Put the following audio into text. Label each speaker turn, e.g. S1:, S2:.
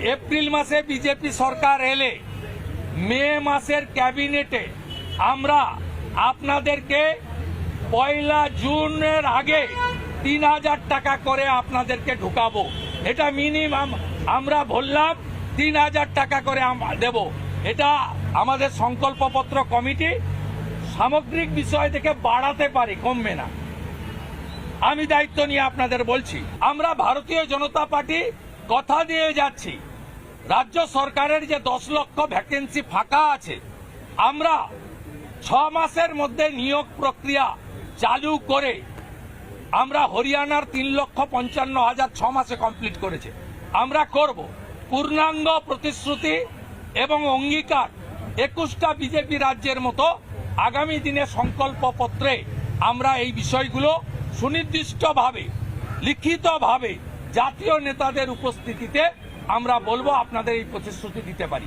S1: April মাসে BJP সরকার এলে মে মাসের ক্যাবিনেটে আমরা আপনাদেরকে 1 জুনের আগে 3000 টাকা করে আপনাদেরকে ঢুকাবো। এটা মিনিমাম আমরা বললাম 3000 টাকা করে দেব। এটা আমাদের সংকল্পপত্র কমিটি সামগ্রিক বিষয় থেকে বাড়াতে পারে, কমবে না। আমি দায়িত্ব নিয়ে আপনাদের বলছি, আমরা ভারতীয় জনতা পার্টি কথা দিয়ে যাচ্ছি, রাজ্য সরকারের যে 10 লক্ষ ভ্যাকেন্সি ফাঁকা আছে, আমরা 6 মাসের মধ্যে নিয়োগ প্রক্রিয়া চালু করে আমরা হরিয়ানার 3,55,000 6 মাসে কমপ্লিট করেছে, আমরা করব। পূর্ণাঙ্গ প্রতিশ্রুতি এবং অঙ্গীকার 21টা বিজেপি রাজ্যের মতো আগামী দিনে সংকল্পপত্রে আমরা এই বিষয়গুলো সুনির্দিষ্টভাবে লিখিতভাবে জাতীয় নেতাদের উপস্থিতিতে আমরা বলবো, আপনাদের এই প্রতিশ্রুতি দিতে পারি।